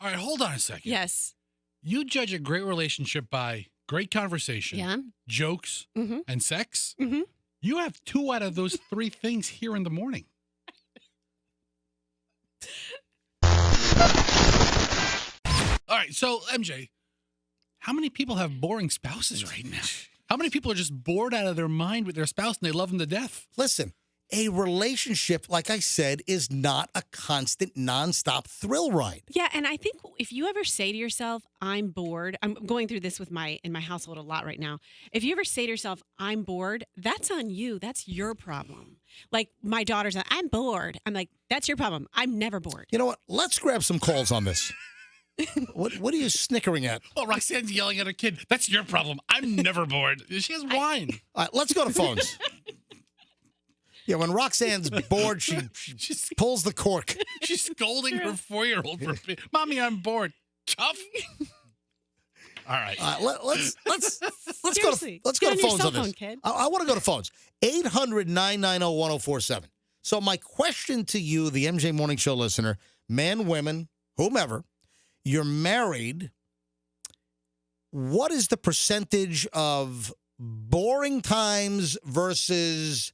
All right, hold on a second. Yes. You judge a great relationship by great conversation, Yeah. jokes, Mm-hmm. and sex. Mm-hmm. You have 2 out of those 3 things here in the morning. All right, so MJ, how many people have boring spouses right now? How many people are just bored out of their mind with their spouse and they love them to death? Listen, a relationship, like I said, is not a constant, nonstop thrill ride. Yeah, and I think if you ever say to yourself, "I'm bored," I'm going through this with in my household a lot right now. If you ever say to yourself, "I'm bored," that's on you. That's your problem. Like my daughter's, like, "I'm bored." I'm like, "That's your problem. I'm never bored." You know what? Let's grab some calls on this. What are you snickering at? Oh, Roxanne's yelling at her kid. That's your problem. I'm never bored. She has wine. All right, let's go to phones. Yeah, when Roxanne's bored, she pulls the cork. She's scolding her 4-year-old for Mommy, I'm bored. Tough. All right. Let's Seriously, go to get on your phones cell on this. phone, kid. I want to go to phones. 800-990-1047. So my question to you, the MJ Morning Show listener, men, women, whomever, you're married. What is the percentage of boring times versus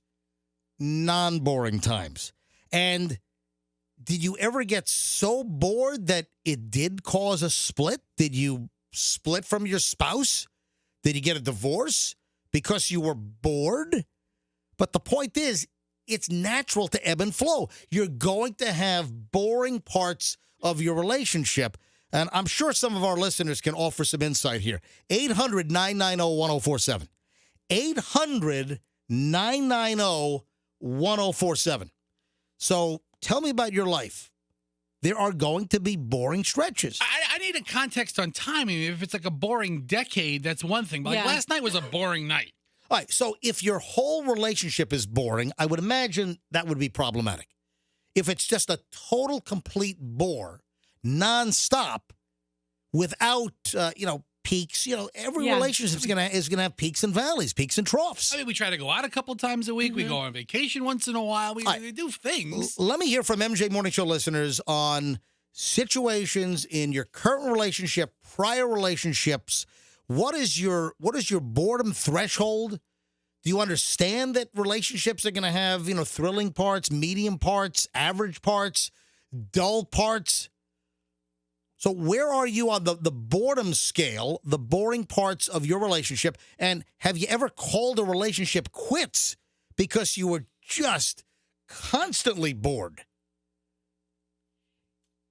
non-boring times? And did you ever get so bored that it did cause a split? Did you split from your spouse? Did you get a divorce because you were bored? But the point is, it's natural to ebb and flow. You're going to have boring parts of your relationship. And I'm sure some of our listeners can offer some insight here. 800-990-1047. 800-990-1047. So tell me about your life. There are going to be boring stretches. I need a context on timing. If it's like a boring decade, that's one thing. But like last night was a boring night. All right, so if your whole relationship is boring, I would imagine that would be problematic. If it's just a total, complete bore, nonstop, without, peaks, every relationship is gonna have peaks and valleys, peaks and troughs. I mean, we try to go out a couple times a week. Mm-hmm. We go on vacation once in a while. We do things. Let me hear from MJ Morning Show listeners on situations in your current relationship, prior relationships. What is your boredom threshold? Do you understand that relationships are going to have, thrilling parts, medium parts, average parts, dull parts? So where are you on the boredom scale, the boring parts of your relationship? And have you ever called a relationship quits because you were just constantly bored?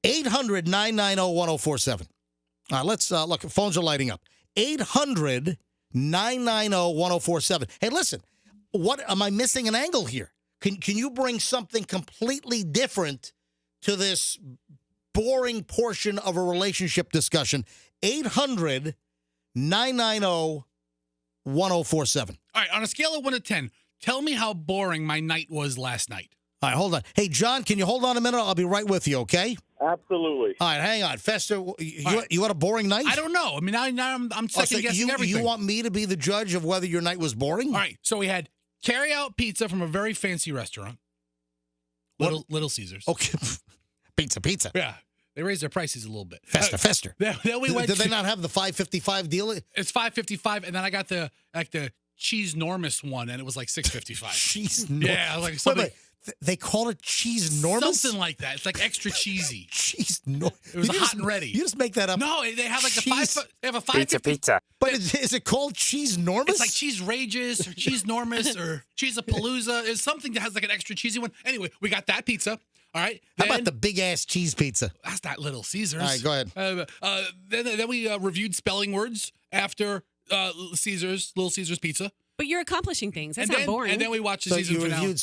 800-990-1047. All right, let's look. Phones are lighting up. 800-990-1047. Hey, listen, what am I missing an angle here? Can you bring something completely different to this boring portion of a relationship discussion? 800-990-1047. All right, on a scale of 1 to 10, tell me how boring my night was last night. All right, hold on. Hey, John, can you hold on a minute? I'll be right with you, okay? Absolutely. All right, hang on. Fester, you had a boring night? I don't know. I mean, now I'm second-guessing everything. You want me to be the judge of whether your night was boring? All right, so we had carry-out pizza from a very fancy restaurant. Little Caesars. Okay. Pizza. Yeah. They raised their prices a little bit. Fester. Then we went Did they not have the $5.55 deal? It's $5.55, and then I got the cheese normous one, and it was like $6.55. Cheese normous? Yeah, I was like something. Wait. They call it cheese normous? Something like that. It's like extra cheesy. Cheese normous. It was hot and ready. You just make that up. No, they have like they have a Pizza. But is it called cheese normous? It's like cheese rages or cheese normous or cheese palooza. It's something that has like an extra cheesy one. Anyway, we got that pizza. All right. How about the big ass cheese pizza? That's not Little Caesars. All right, go ahead. Then we reviewed spelling words after Little Caesars pizza. But you're accomplishing things. That's not boring. And then we watched the So season finale.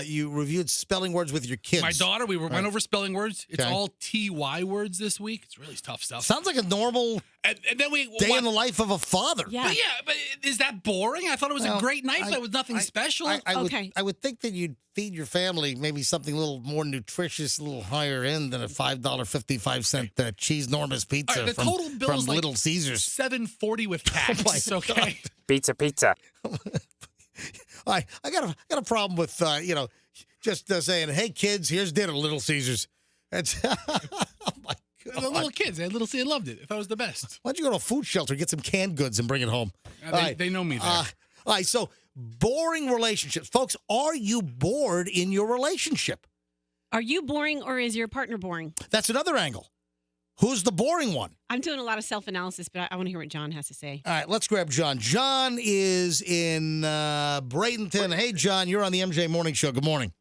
you reviewed spelling words with your kids. My daughter, we went over spelling words. It's Okay. all TY words this week. It's really tough stuff. Sounds like a normal And then we day in the life of a father. Yeah. But is that boring? I thought it was a great night, but it was nothing special. Okay. I would think that you'd feed your family maybe something a little more nutritious, a little higher end than a $5.55 cheese normous pizza All right, the total bill from is like Little Caesars. $7.40 with tax. my Okay. Pizza. I got a problem with just saying, "Hey kids, here's dinner, Little Caesars." That's oh my The little kids, they loved it. I thought it was the best. Why don't you go to a food shelter, get some canned goods, and bring it home? They know me there. All right, so boring relationships. Folks, are you bored in your relationship? Are you boring or is your partner boring? That's another angle. Who's the boring one? I'm doing a lot of self-analysis, but I want to hear what John has to say. All right, let's grab John. John is in Bradenton. Hey, John, you're on the MJ Morning Show. Good morning.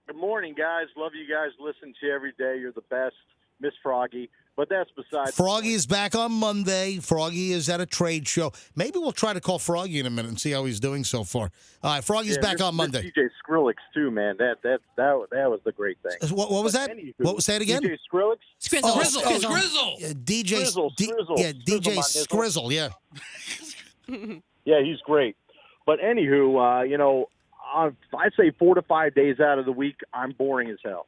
Good morning, guys. Love you guys. Listen to you every day. You're the best. Miss Froggy. But that's besides. Froggy is back on Monday. Froggy is at a trade show. Maybe we'll try to call Froggy in a minute and see how he's doing so far. All right, Froggy's back on Monday. DJ Skrillex too, man. That was the great thing. What was that? What was that again? DJ Skrillex. Scrizzle. Scrizzle. DJ DJ Scrizzle. Yeah. Yeah, he's great. But anywho, I'd say 4 to 5 days out of the week, I'm boring as hell.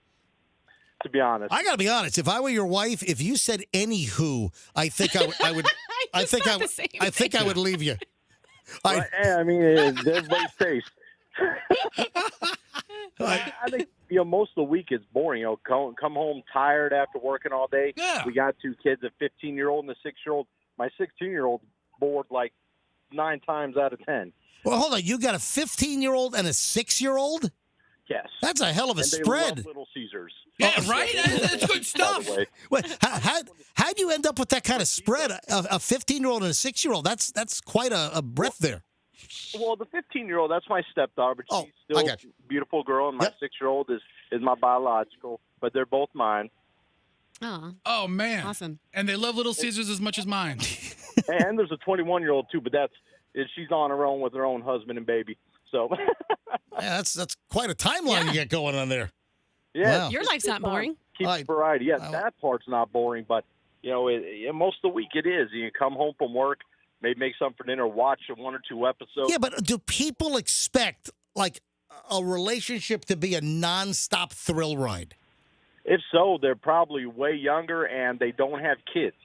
To be honest, I got to be honest. If I were your wife, if you said anywho, I think I would. I think I would leave you. I mean, it's everybody's taste. I think most of the week is boring. Come home tired after working all day. Yeah. We got 2 kids, a 15-year-old and a 6-year-old. My 16-year-old bored like 9 times out of 10. Well, hold on. You got a 15-year-old and a 6-year-old? Yes. That's a hell of a and they spread. love Little Caesars. Yeah, right? That's good stuff. Wait, how'd you end up with that kind of spread? A 15-year-old and a 6-year-old? That's quite a breadth there. Well, the 15-year-old, that's my stepdaughter, but she's I still got you. a beautiful girl, and my 6-year-old is my biological, but they're both mine. Oh, man. Awesome. And they love Little Caesars as much as mine. And there's a 21-year-old, too, but she's on her own with her own husband and baby. So Yeah, that's quite a timeline you get going on there. Yeah, Wow. Your life's not boring. Keeps variety. Yeah, that part's not boring, but most of the week it is. You come home from work, maybe make something for dinner, watch 1 or 2 episodes. Yeah, but do people expect like a relationship to be a nonstop thrill ride? If so, they're probably way younger and they don't have kids.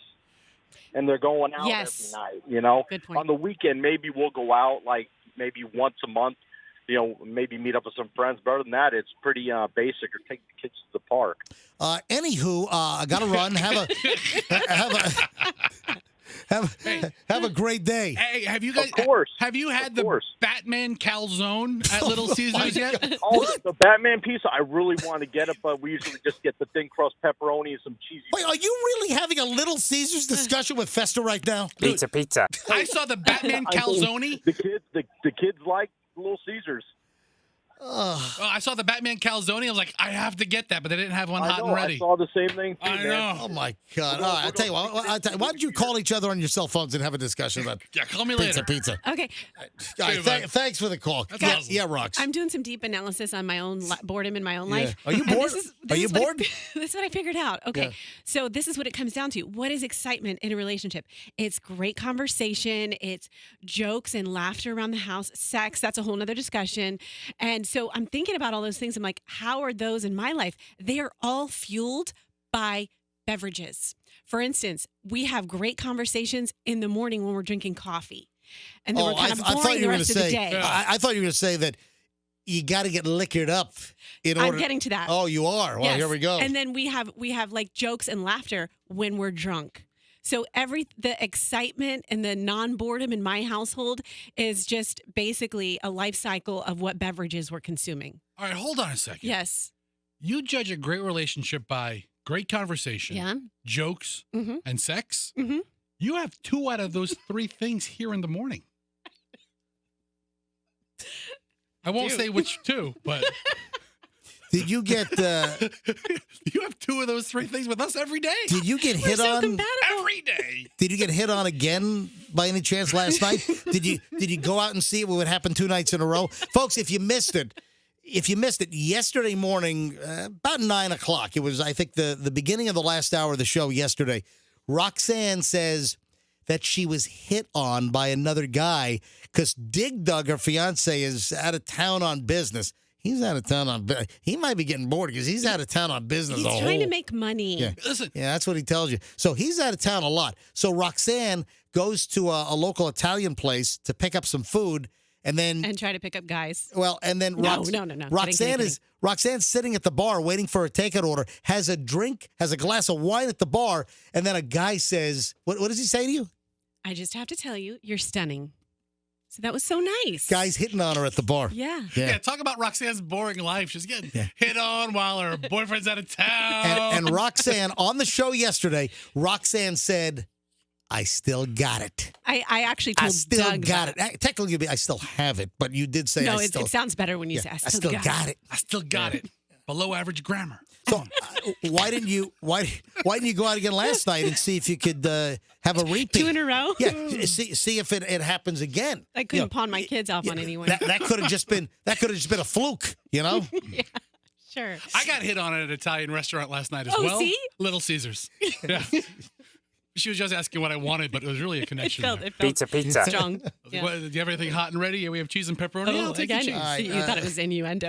And they're going out every night, Good point. On the weekend, maybe we'll go out like maybe once a month, maybe meet up with some friends. But other than that, it's pretty basic, or take the kids to the park. Anywho, I got to run. Have a great day. Hey, have you guys? Of course. Have you had the Batman calzone at Little Caesars yet? Oh, the Batman piece, I really want to get it, but we usually just get the thin crust pepperoni and some cheesy. Wait, are you really having a Little Caesars discussion with Fester right now? Pizza. I saw the Batman calzone. The kids like Little Caesars. Oh, I saw the Batman calzone. I was like, I have to get that, but they didn't have one hot and ready. I saw the same thing too, I know. Oh my God! All right, I tell you what. Why don't you call each other on your cell phones and have a discussion about call me later. Pizza. Okay. All right, thanks for the call. That's Yeah, awesome. yeah, Rox. I'm doing some deep analysis on my own boredom in my own life. Are you bored? Are you bored? This is what I figured out. Okay. Yeah. So this is what it comes down to. What is excitement in a relationship? It's great conversation. It's jokes and laughter around the house. Sex, that's a whole nother discussion. And so I'm thinking about all those things. I'm like, how are those in my life? They are all fueled by beverages. For instance, we have great conversations in the morning when we're drinking coffee. And then we're kind of boring the rest of the day. I thought you were going to say that you got to get liquored up in order. I'm getting to that. Oh, you are? Well, Yes. here we go. And then we have like jokes and laughter when we're drunk. So the excitement and the non-boredom in my household is just basically a life cycle of what beverages we're consuming. All right, hold on a second. Yes. You judge a great relationship by great conversation, Yeah. jokes, Mm-hmm. and sex. Mm-hmm. You have 2 out of those 3 things here in the morning. I won't say which 2, but Did you get? you have 2 of those 3 things with us every day. Did you get We're hit so on? compatible. Every day. Did you get hit on again by any chance last night? Did you go out and see what happened 2 nights in a row, folks? If you missed it yesterday morning, about 9 o'clock. It was, I think, the beginning of the last hour of the show yesterday. Roxanne says that she was hit on by another guy because Dig Dug, her fiance, is out of town on business. He's out of town on business. He might be getting bored because he's out of town on business. He's trying to make money. Yeah. Listen. Yeah, that's what he tells you. So he's out of town a lot. So Roxanne goes to a local Italian place to pick up some food, And then And try to pick up guys. well, and then No. Kidding. Roxanne's sitting at the bar waiting for a takeout order, has a drink, has a glass of wine at the bar, and then a guy says, what does he say to you? I just have to tell you, you're stunning. So that was so nice. Guy's hitting on her at the bar. Yeah. Yeah, talk about Roxanne's boring life. She's getting hit on while her boyfriend's out of town. And Roxanne, on the show yesterday, Roxanne said, I still got it. I actually told I still Doug got that. it. Technically, I still have it, but you did say No, I still it sounds better when you say, I still got it. I still got it. Below average grammar. So why didn't you go out again last night and see if you could have a repeat? 2 in a row? Yeah, see if it happens again. I couldn't pawn my kids off on anyone. That could have just been a fluke, you know? Yeah, sure. I got hit on at an Italian restaurant last night as Oh, well. see? Little Caesars. Yeah. She was just asking what I wanted, but it was really a It connection. felt Pizza. strong. Yeah. Do you have anything hot and ready? Yeah, we have cheese and pepperoni. Yeah, I'll take the again, cheese. you thought it was innuendo.